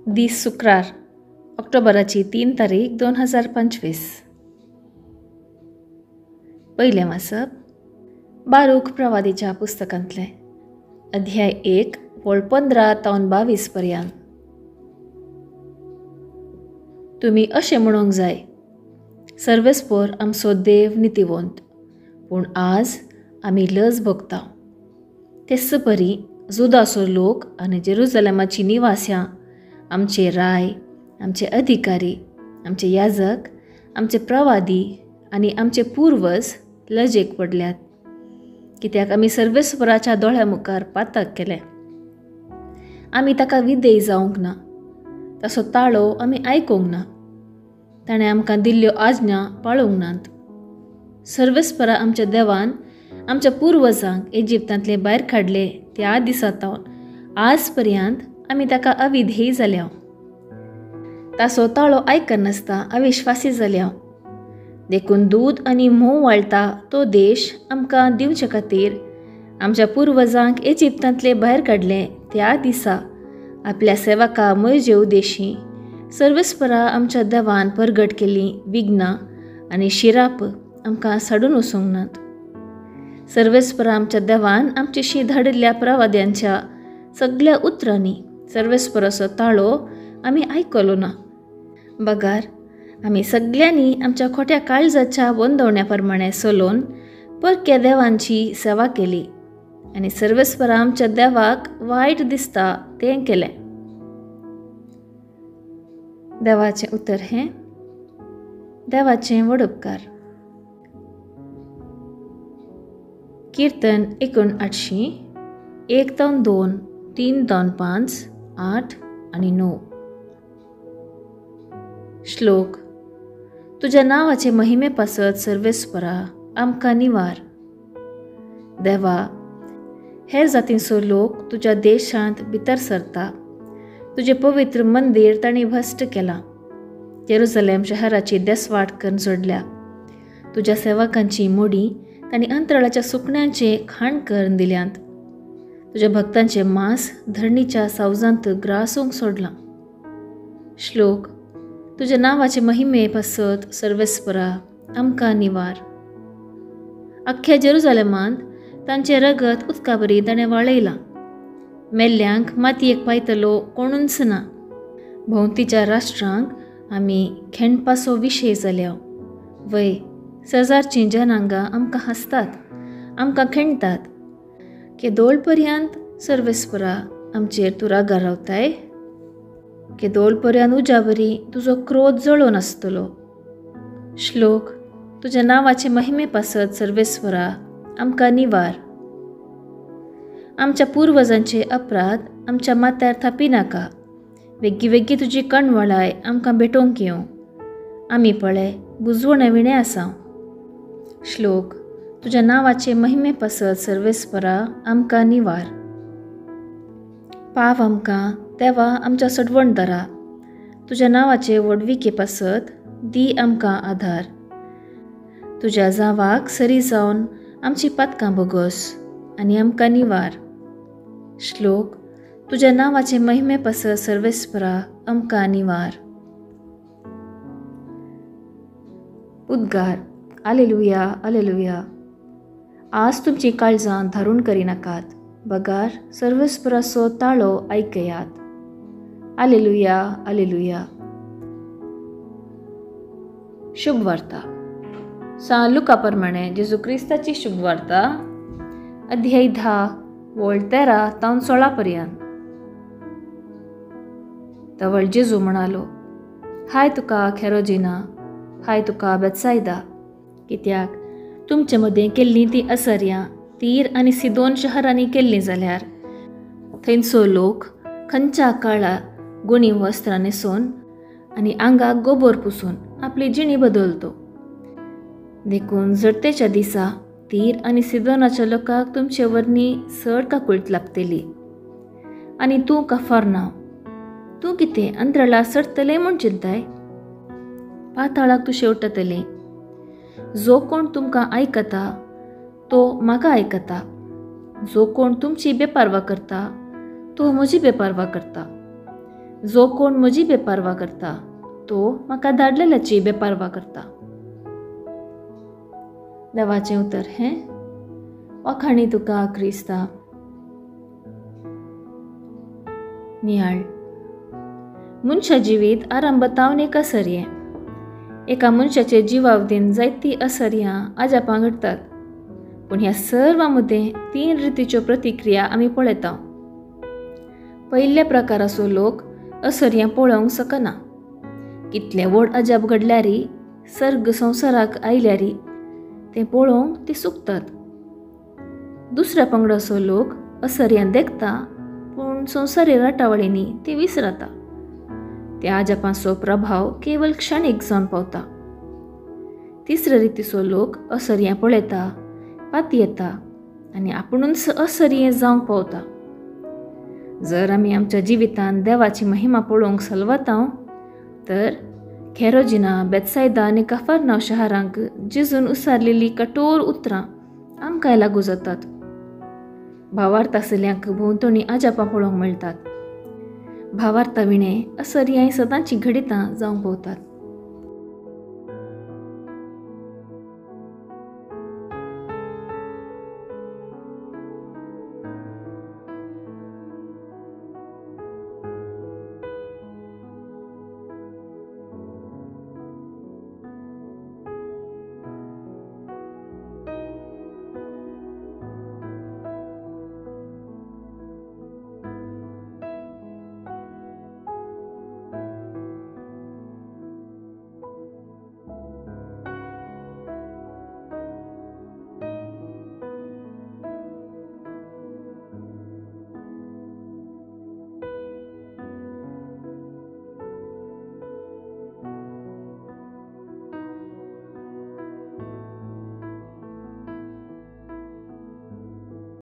दीस शुक्रार ऑक्टोबराची 3 तारीख 2025. पहिले वाचप बारूक प्रवादीच्या पुस्तकांतले अध्याय 1 वळ 15 ते 22 पर्यंत. तुम्ही अशें म्हणूंक जाय, सर्वेस्पर आमचो देव नितिवंत, पूण आज आमी लज भोगता. तेच परी जुदाचो लोक आनी जेरुसलेमाची निवास्यां, आमचे राय, आमचे अधिकारी, आमचे याजक, आमचे प्रवादी आनी आमचे पूर्वज लजेक पडल्यात, कित्याक आमी सर्वेस्पराच्या दोळ्या मुखार पातक केले. आमी ताका विधेय जावंक ना, ताचो ताळो आमी आयकूंक ना, ताणें आमकां दिल्ल्यो आज्ञा पाळूंक नात. सर्वेस्परा आमच्या देवान आमच्या पूर्वजांक इजिप्तांतले भायर काडले त्या दिसांतावन आज पर्यंत आमी ताका अविधेय जाल्या. ताचो ताळो आयकनासता अविश्वासी जाल्या. देखून दूद आनी म्होव वाळटा तो देश आमकां दिवचे खातीर आमच्या पूर्वजांक इजिप्तांतले भायर काडले त्या दिसा आपल्या सेवका मोइजे उद्देशी सर्वेस्परा आमच्या देवान परगट केल्ली विघ्नां आनी शिराप आमकां साडून वचूंक नात. सर्वेस्परा आमच्या देवान आमचेशी धाडिल्ल्या प्रवाद्यांच्या सगळ्या उतरांनी सर्वेस्पराचो ताळो आमी आयकलो ना. बगार आमी सगळ्यांनी आमच्या खोट्या काळजाच्या बंदवण्या प्रमाणे चलोवन परक्या देवांची सेवा केली आनी सर्वेस्परा आमच्या देवाक वायट दिसता तें केलें. देवाचें उतर हें देवाचें वडपकार. कीर्तन 89 1 ते 2 3 ते 5 8 आणि 9. श्लोक. तुझ्या नावाचे महिमे पासत सर्वेस्परा आमकां निवार. देवा, हेर जातींचो लोक तुज्या देशांत भितर सरता. तुजें पवित्र मंदीर तांणी भश्ट केलां. जेरुसलेम शहराची देसवाट करून सोडल्या. तुज्या सेवकांची मोडी तांणी अंतराळाच्या सुकण्यांचे खाण करून दिल्यांत. तुज्या भक्तांचे मांस धरणीच्या सावजांत ग्रासूंक सोडलां. श्लोक. तुज्या नावाचे महिमे पासत सर्वेस्परा आमकां निवार. अख्ख्या जेरुसलेमांत तांचे रगत उदकाबरी ताणें वाळयलां. मेल्ल्यांक मातयेक पायतलो कोणूच ना. भोंवतीच्या राष्ट्रांक आमी खेणपाचो विशय जाल्या. वय शेजारचीं जनांगां आमकां हांसतात, आमकां खेणटात. केदोळ पर्यंत सर्वेस्परा आमचेर तूं रागार रावताय? केदोळ पर्यंत उज्याबरी तुजो क्रोध जळोवन आसतलो. श्लोक. तुज्या नावाचे महिमे पासत सर्वेस्परा आमकां निवार. आमच्या पूर्वजांचे अपराध आमच्या माथ्यार थापी नाका. वेग्गी वेग्गी तुजी कणवळाय आमकां भेटोवंक येवं. आमी पळय बुजवणे विणे आसा. श्लोक. तुज्या नावाचे महिमे पासत सर्वेस्परा आमकां निवार. पाव आमकां देवा आमच्या सडवणदारा. तुज्या नावाचे व्हडविके पासत दी आमकां आधार. तुज्या जावाक सरी जावन आमची पातकां बोगोस आनी आमकां निवार. श्लोक. तुज्या नावाचे महिमे पासत सर्वेस्परा आमकां निवार. उद्गार. आलेलुया आलेलुया. आज तुमची काळजां धारून करिनाकात. बगार सर्वेस्पराचो ताळो आयकयात. आलेलुया आलेलुया. शुभ वार्ता. सा लुका प्रमाणे जेजू क्रिस्ताची शुभ वार्ता अध्याय 10 वळ 13 ते 16 पर्यंत. तवळ जेजू म्हणालो, हाय तुका खेरोजिना, हाय तुका बेतसायदा, कित्याक तुमचे मदें केल्लीं ती असर्यां तीर आनी सिदोन शहरांनी केल्लीं जाल्यार थंयचो लोक खंयच्या काळा गुणी वस्त्रां न्हेसून आनी आंगाक गोबोर पुसून आपली जिणी बदलतो. देखून जडतेच्या दिसा तीर आनी सिदोनाच्या लोकांक तुमचे वरनी चड काकुळट लागतली. आनी तूं कफारनाव, तूं कितें अंतराळाक सडटलें म्हूण चिंताय? पाताळाक तूं शेवटतलें. जो कोण तुमकां आयकता तो म्हाका आयकता. जो कोण तुमची बेपारवा करता तो म्हजी बेपारवा करता. जो कोण म्हजी बेपारवा करता तो म्हाका धाडलेल्याची बेपारवा करता. देवाचें उतर हें वाखाणी तुका क्रिस्ता. नियाळ. मनशा जिवीत आरंभतावन एक असर्ये. एका मनशाचे जिवावदीन जायती असर्यां आजापां घडटात. पूण ह्या सर्व मदें 3 रितीच्यो प्रतिक्रिया आमी पळयता. पयले प्रकाराचो लोक असर्यां पळोवंक शकना. कितले व्हड अजाप घडल्यारी, सर्ग संवसाराक आयल्यारी तें पळोवंक ते चुकतात. दुसऱ्या पंगडाचो लोक असर्यां देखता पूण संवसारी राटावळींनी ते विसरता. त्या आजापांचो प्रभाव केवळ क्षणीक जावन पावता. तिसऱ्या रितीचो लोक असर्यां पळयता, पातयेता आनी आपुणूच असर्ये जावंक पावता. जर आमी आमच्या जिवितांत देवाची महिमा पळोवंक सलवतां तर खेरोजिना, बेतसायदा आनी कफरनाव शारांक जेजून उसारलेली कठोर उतरां आमकांय लागू जातात. भावार्थ आसल्यांक भोंवतणी आजापां पळोवंक मेळटात. भावार्था विणें असर्याय सदांची घडितां जावंक पावतात.